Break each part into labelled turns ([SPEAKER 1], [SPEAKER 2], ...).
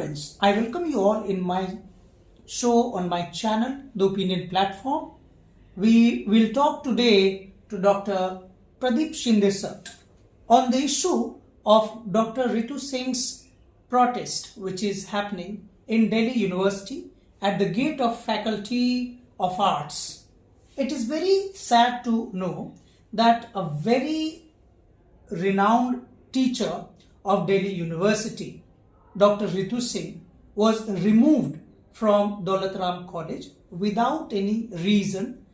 [SPEAKER 1] friends, I welcome you all in my show on my channel, The Opinion Platform. We will talk today to Dr. Pradip Shinde sir on the issue of Dr. Ritu Singh's protest which is happening in Delhi University at the gate of Faculty of Arts. It is very sad to know that a very renowned teacher of Delhi University, Dr. Ritu Singh, was removed from Daulat Ram College without any reason,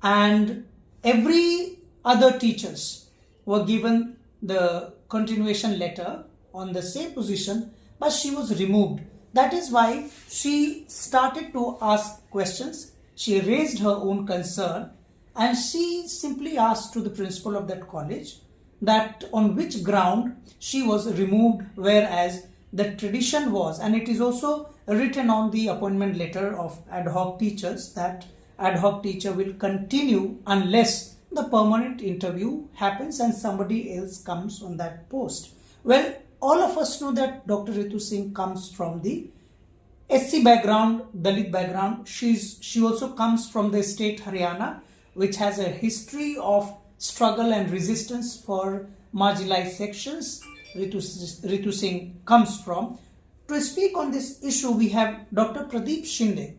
[SPEAKER 1] and every other teachers were given the continuation letter on the same position, but she was removed. That is why she started to ask questions. She raised her own concern and she simply asked to the principal of that college that on which ground she was removed, whereas the tradition was, and it is also written on the appointment letter of ad hoc teachers, that ad hoc teacher will continue unless the permanent interview happens and somebody else comes on that post. Well, all of us know that Dr. Ritu Singh comes from the SC background, Dalit background. She also comes from the state Haryana, which has a history of struggle and resistance for marginalized sections. Ritu Singh comes from. To speak on this issue, we have Dr. Pradip Shinde,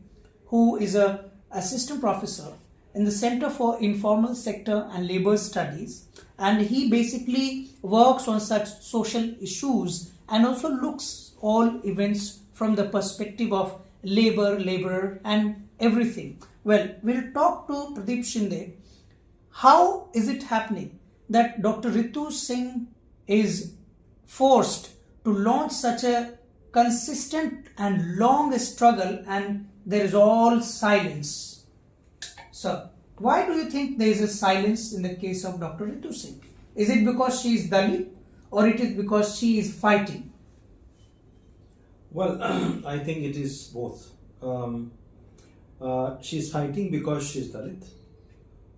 [SPEAKER 1] who is an assistant professor in the Center for Informal Sector and Labor Studies, and he basically works on such social issues and also looks all events from the perspective of laborer and everything. Well, we'll talk to Pradip Shinde. How is it happening that Dr. Ritu Singh is forced to launch such a consistent and long struggle and there is all silence? Sir, why do you think there is a silence in the case of Dr. Ritu Singh? Is it because she is Dalit or it is because she is fighting?
[SPEAKER 2] Well, I think it is both. She is fighting because she is Dalit.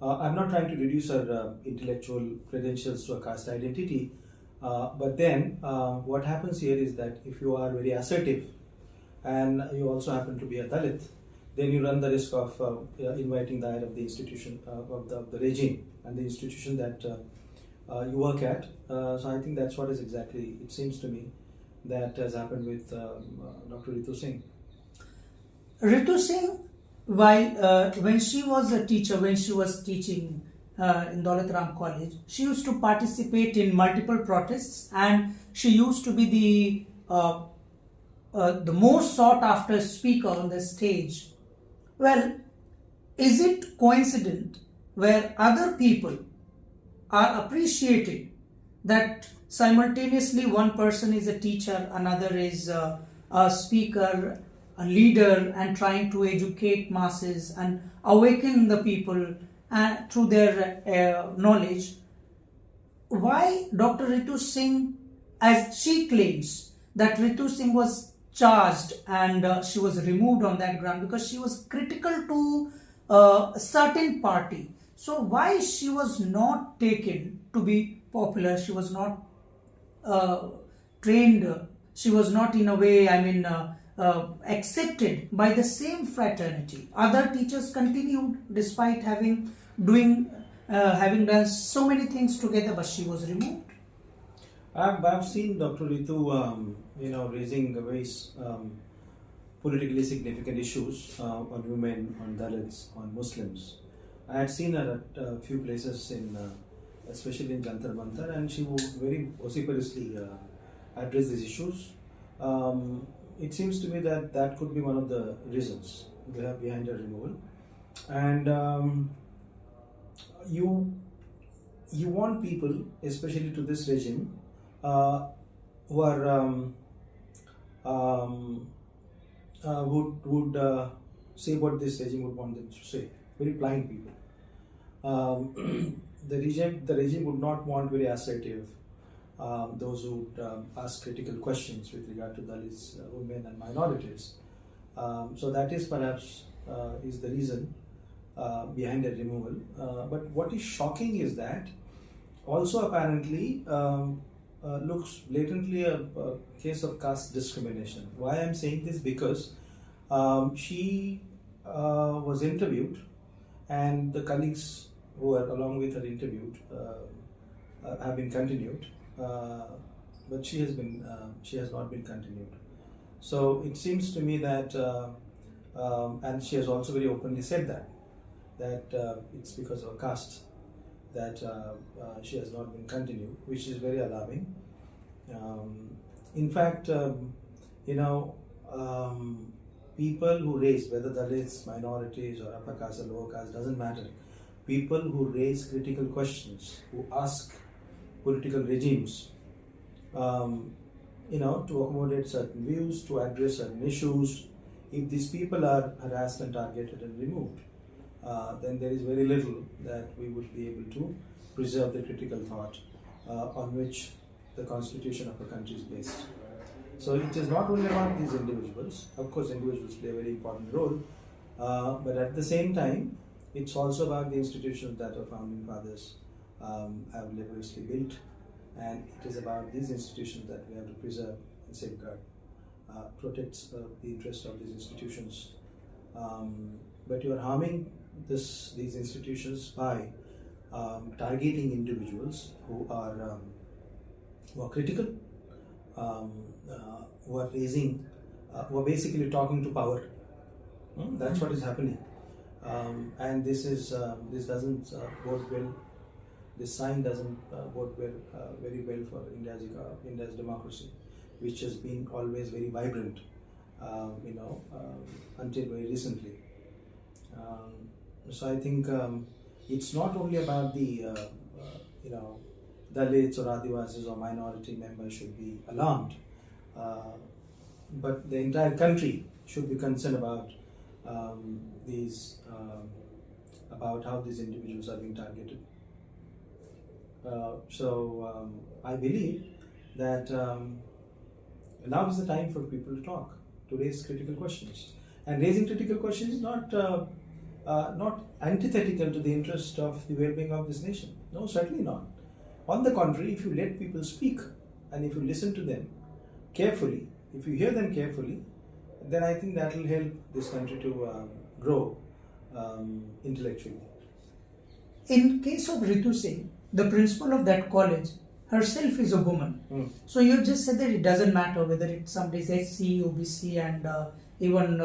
[SPEAKER 2] I'm not trying to reduce her intellectual credentials to a caste identity, but then what happens here is that if you are very assertive and you also happen to be a Dalit, then you run the risk of inviting the ire of the institution, of the regime and the institution that you work at. So I think that's what is exactly, it seems to me, that has happened with Dr. Ritu Singh.
[SPEAKER 1] Ritu Singh, while when she was a teacher, when she was teaching in Daulat Ram College, she used to participate in multiple protests and she used to be the most sought after speaker on the stage. Well, is it coincident where other people are appreciated that simultaneously one person is a teacher, another is a speaker, a leader, and trying to educate masses and awaken the people through their knowledge? Why Dr. Ritu Singh, as she claims that Ritu Singh was charged and she was removed on that ground because she was critical to a certain party? So why she was not taken to be popular? She was not trained, she was not in a way, accepted by the same fraternity. Other teachers continued despite having done so many things together, but she was removed.
[SPEAKER 2] I've seen Dr. Ritu, raising very politically significant issues on women, on Dalits, on Muslims. I had seen her at a few places especially in Jantar Mantar, and she would very vociferously address these issues. It seems to me that could be one of the reasons behind her removal. And you want people, especially to this regime, who are would say what this regime would want them to say. Very blind people. The regime would not want very assertive, those who would ask critical questions with regard to Dalits, women and minorities. So that is perhaps is the reason behind the removal. But what is shocking is that also apparently looks blatantly a case of caste discrimination. Why I'm saying this? Because she was interviewed, and the colleagues who were along with her interviewed have been continued, but she has not been continued. So it seems to me that, and she has also very openly said that it's because of a caste that she has not been continued, which is very alarming. In fact, people who raise, whether Dalits, minorities, or upper caste or lower caste, doesn't matter. People who raise critical questions, who ask political regimes, to accommodate certain views, to address certain issues, if these people are harassed and targeted and removed, then there is very little that we would be able to preserve the critical thought on which the constitution of a country is based. So it is not only about these individuals. Of course, individuals play a very important role, but at the same time, it's also about the institutions that our founding fathers have laboriously built, and it is about these institutions that we have to preserve and safeguard, protect the interest of these institutions. But you are harming these institutions by targeting individuals who are critical, who are raising, who are basically talking to power. That's what is happening, and this doesn't bode well. This sign doesn't bode well, very well for India's democracy, which has been always very vibrant, until very recently. So I think it's not only about the Dalits or Adivasis or minority members should be alarmed, but the entire country should be concerned about about how these individuals are being targeted. So I believe that now is the time for people to talk, to raise critical questions, and raising critical questions is not antithetical to the interest of the well-being of this nation. No, certainly not. On the contrary, if you let people speak and if you listen to them carefully, if you hear them carefully, then I think that will help this country to grow intellectually.
[SPEAKER 1] In case of Ritu Singh, the principal of that college herself is a woman. So you just said that it doesn't matter whether it's somebody's SC, OBC, and even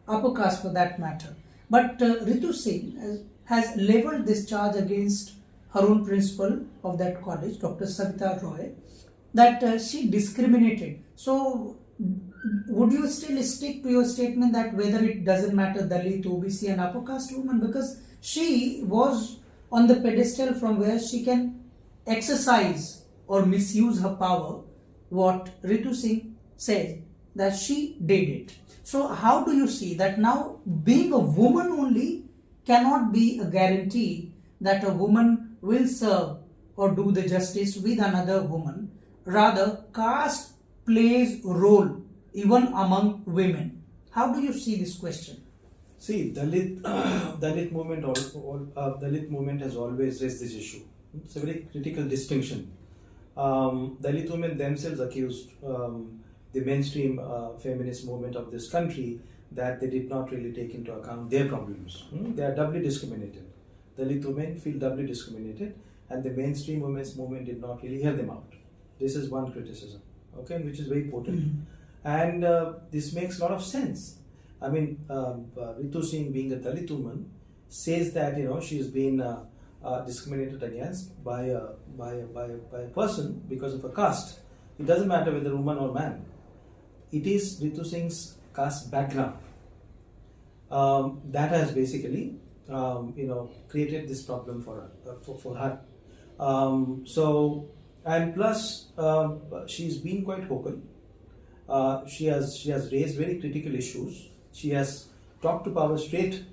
[SPEAKER 1] upper caste for that matter. But Ritu Singh has leveled this charge against her own principal of that college, Dr. Savita Roy, that she discriminated. So would you still stick to your statement that whether it doesn't matter Dalit, OBC, and upper caste woman, because she was on the pedestal from where she can exercise or misuse her power, what Ritu Singh says that she did it. So how do you see that now being a woman only cannot be a guarantee that a woman will serve or do the justice with another woman? Rather, caste plays a role even among women. How do you see this question?
[SPEAKER 2] See, Dalit movement has always raised this issue. It's a very critical distinction. Dalit women themselves accused the mainstream feminist movement of this country that they did not really take into account their problems. They are doubly discriminated. Dalit women feel doubly discriminated, and the mainstream women's movement did not really hear them out. This is one criticism, okay, which is very potent. And this makes a lot of sense. I mean, Ritu Singh, being a Dalit woman, says that she has been discriminated against by a person because of a caste. It doesn't matter whether woman or man. It is Ritu Singh's caste background that has basically created this problem for her. So, and plus she's been quite vocal. She has raised very critical issues. She has talked to power straight,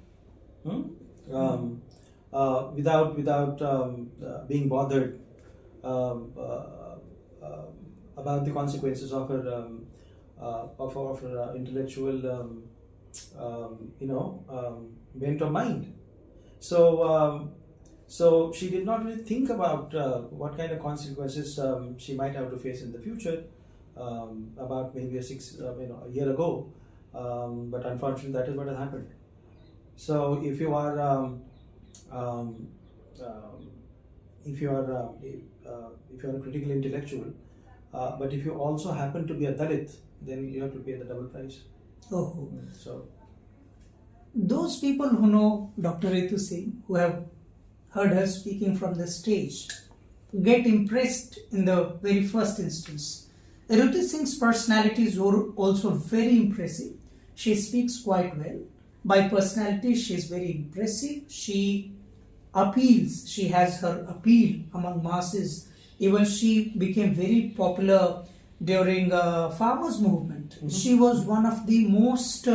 [SPEAKER 2] without being bothered about the consequences of her intellectual bent of mind. So So she did not really think about what kind of consequences she might have to face in the future. About maybe a year ago, but unfortunately, that is what has happened. So if you are um, if you are if you are a critical intellectual, but if you also happen to be a Dalit, then you have to pay the double price.
[SPEAKER 1] Oh,
[SPEAKER 2] So
[SPEAKER 1] those people who know Dr. Ritu Singh, who have heard her speaking from the stage, get impressed in the very first instance. Ritu Singh's personality is also very impressive. She speaks quite well. By personality, she is very impressive. She appeals. She has her appeal among masses. Even she became very popular during farmers' movement. She was one of the most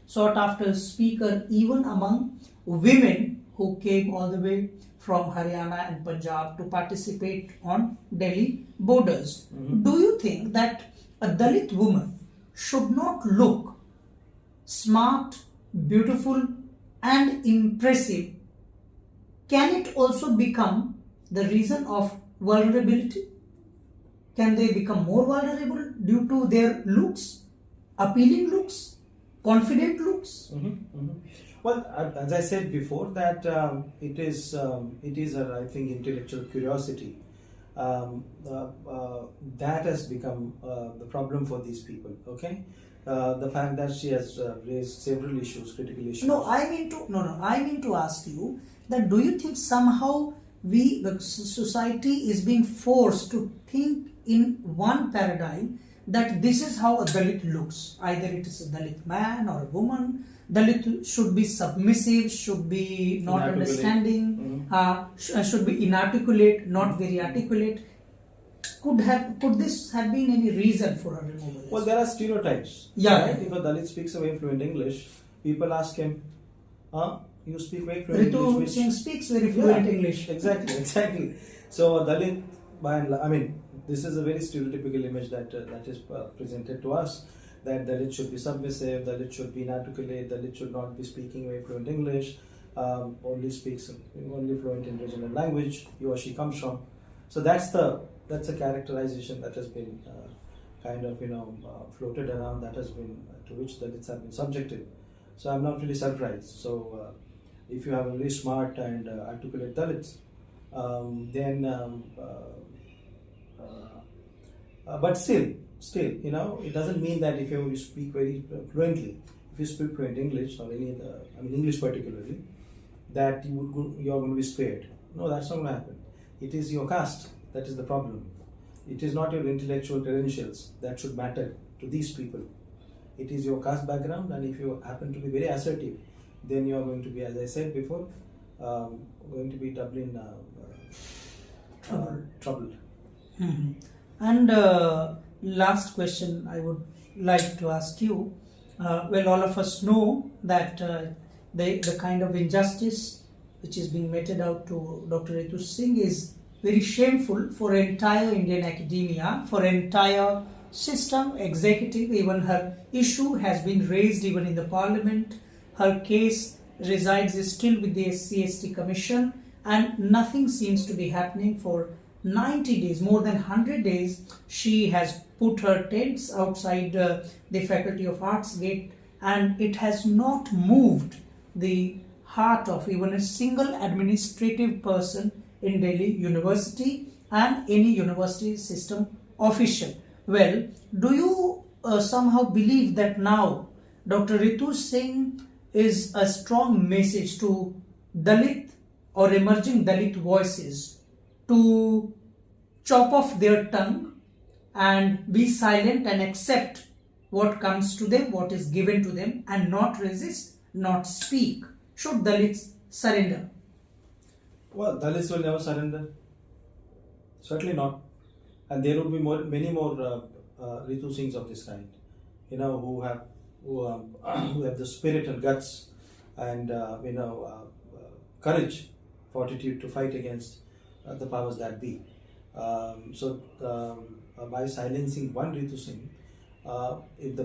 [SPEAKER 1] sought after speaker even among women who came all the way from Haryana and Punjab to participate on Delhi borders. Do you think that a Dalit woman should not look smart, beautiful and impressive? Can it also become the reason of vulnerability? Can they become more vulnerable due to their looks, appealing looks, confident looks?
[SPEAKER 2] Well, as I said before, that it is I think intellectual curiosity that has become the problem for these people. Okay, the fact that she has raised several issues, critical issues.
[SPEAKER 1] I mean to ask you that do you think somehow the society is being forced to think in one paradigm that this is how a Dalit looks? Either it is a Dalit man or a woman. Dalit should be submissive, should be not understanding, should be inarticulate, not very articulate. Could this have been any reason for her removal?
[SPEAKER 2] Well, there are stereotypes.
[SPEAKER 1] Yeah.
[SPEAKER 2] Right? If a Dalit speaks a very fluent English, people ask him, you speak very fluent English.
[SPEAKER 1] Ritu Singh speaks very fluent English.
[SPEAKER 2] Exactly. So a Dalit, this is a very stereotypical image that is presented to us, that Dalit should be submissive, Dalit should be inarticulate, Dalit should not be speaking very fluent English, only fluent in regional language he or she comes from. So that's a characterization that has been floated around, that has been to which Dalits have been subjected. So I'm not really surprised. So if you have a very smart and articulate Dalits, but still, it doesn't mean that if you speak very fluently, if you speak fluent English or any other, English particularly, that you're going to be spared. No, that's not going to happen. It is your caste that is the problem. It is not your intellectual credentials that should matter to these people. It is your caste background, and if you happen to be very assertive, then you are going to be, as I said before, going to be doubly troubled.
[SPEAKER 1] Mm-hmm. And last question I would like to ask you. Well, all of us know that the kind of injustice which is being meted out to Dr. Ritu Singh is very shameful for entire Indian academia, for entire system, executive. Even her issue has been raised even in the parliament. Her case resides still with the SC/ST Commission, and nothing seems to be happening for 90 days, more than 100 days. She has put her tents outside the Faculty of Arts gate, and it has not moved the heart of even a single administrative person in Delhi University and any university system official. Well, do you somehow believe that now Dr. Ritu Singh is a strong message to Dalit or emerging Dalit voices to chop off their tongue and be silent and accept what comes to them, what is given to them, and not resist, not speak? Should Dalits surrender?
[SPEAKER 2] Well, Dalits will never surrender. Certainly not. And there will be many more Ritu Singhs of this kind, who have the spirit and guts and courage, fortitude to fight against the powers that be. So by silencing one Ritu Singh, if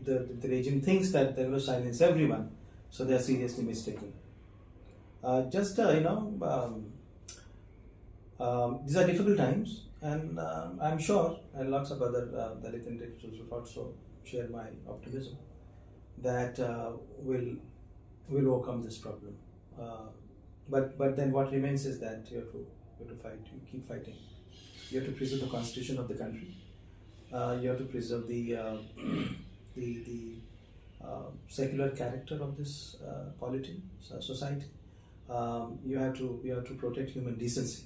[SPEAKER 2] the regime thinks that they will silence everyone, so they are seriously mistaken. These are difficult times, and I'm sure, and lots of other Dalit intellectuals would also share my optimism that we'll overcome this problem. But then what remains is that you have to fight. You keep fighting. You have to preserve the constitution of the country. You have to preserve the secular character of this polity, society. You have to protect human decency,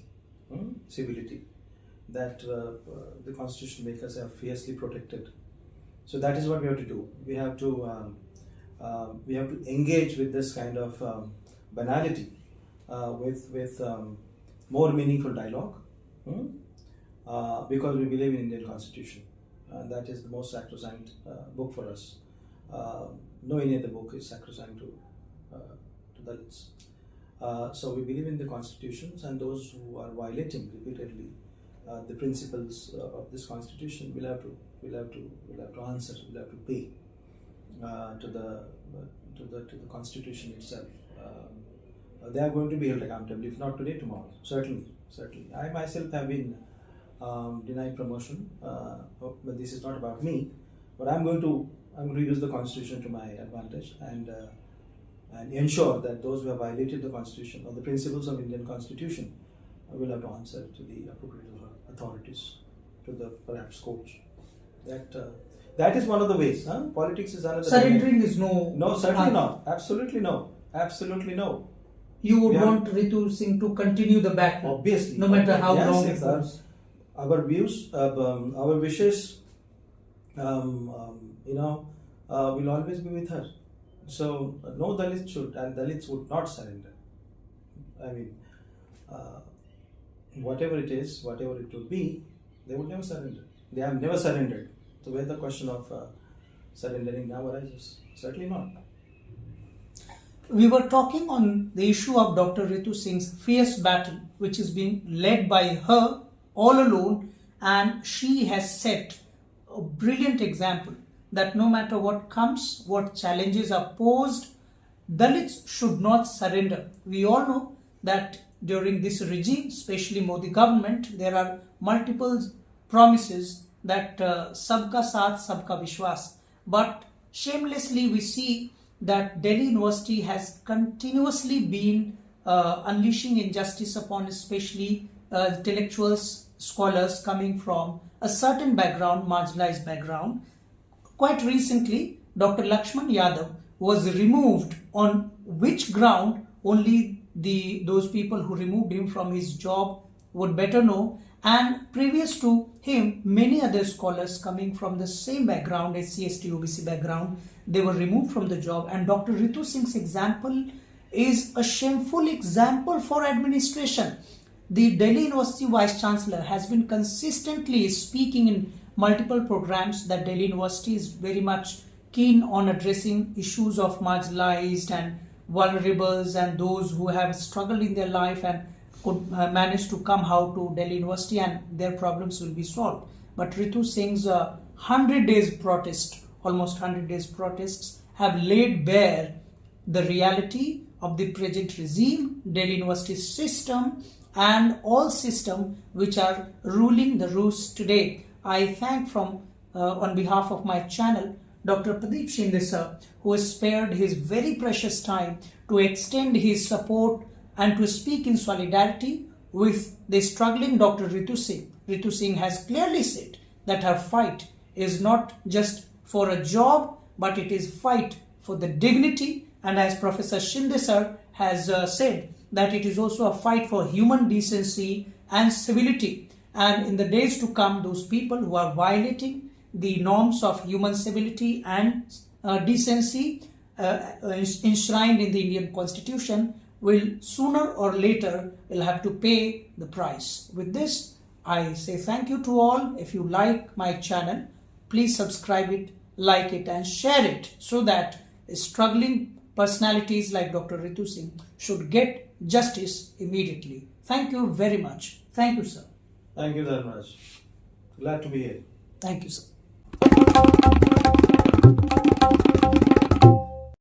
[SPEAKER 2] civility, that the constitution makers have fiercely protected. So that is what we have to do. We have to engage with this kind of banality with more meaningful dialogue, because we believe in Indian constitution. That is the most sacrosanct book for us. No any other book is sacrosanct to Dalits. So we believe in the constitutions, and those who are violating repeatedly the principles of this constitution will have to answer. Will have to pay to the constitution itself. They are going to be held accountable, if not today, tomorrow. Certainly. I myself have been denied promotion, but this is not about me. But I'm going to use the constitution to my advantage and ensure that those who have violated the constitution or the principles of Indian constitution will have to answer to the appropriate authorities, to the perhaps courts. That is one of the ways. Politics is another.
[SPEAKER 1] Surrendering is no.
[SPEAKER 2] No, certainly not. Absolutely no.
[SPEAKER 1] You would want Ritu Singh to continue the battle,
[SPEAKER 2] obviously,
[SPEAKER 1] no matter how
[SPEAKER 2] yes,
[SPEAKER 1] long it goes.
[SPEAKER 2] Our views, our wishes, will always be with her. So no Dalits should, and Dalits would not surrender. I mean, whatever it is, whatever it would be, they would never surrender. They have never surrendered. So where the question of surrendering now arises? Certainly not.
[SPEAKER 1] We were talking on the issue of Dr. Ritu Singh's fierce battle, which is being led by her all alone, and she has set a brilliant example that no matter what comes, what challenges are posed, Dalits should not surrender. We all know that during this regime, especially Modi government, there are multiple promises that sabka saath, sabka vishwas. But shamelessly we see that Delhi University has continuously been unleashing injustice upon especially intellectuals, scholars coming from a certain background, marginalized background. Quite recently, Dr. Lakshman Yadav was removed on which ground only those people who removed him from his job would better know. And previous to him, many other scholars coming from the same background, SC, ST, OBC background, they were removed from the job. And Dr. Ritu Singh's example is a shameful example for administration. The Delhi University Vice Chancellor has been consistently speaking in multiple programs that Delhi University is very much keen on addressing issues of marginalized and vulnerables and those who have struggled in their life and could manage to come out to Delhi University and their problems will be solved. But Ritu Singh's 100 days protest, almost 100 days protests, have laid bare the reality of the present regime, Delhi University system, and all systems which are ruling the roost today. I thank on behalf of my channel, Dr. Pradip Shinde sir, who has spared his very precious time to extend his support and to speak in solidarity with the struggling Dr. Ritu Singh. Ritu Singh has clearly said that her fight is not just for a job, but it is fight for the dignity. And as Professor Shinde sir has said, that it is also a fight for human decency and civility. And in the days to come, those people who are violating the norms of human civility and decency enshrined in the Indian Constitution will sooner or later will have to pay the price. With this, I say thank you to all. If you like my channel, please subscribe it, like it and share it so that struggling personalities like Dr. Ritu Singh should get justice immediately. Thank you very much. Thank you, sir.
[SPEAKER 2] Thank you, Dharmaraj. Glad to be here.
[SPEAKER 1] Thank you, sir.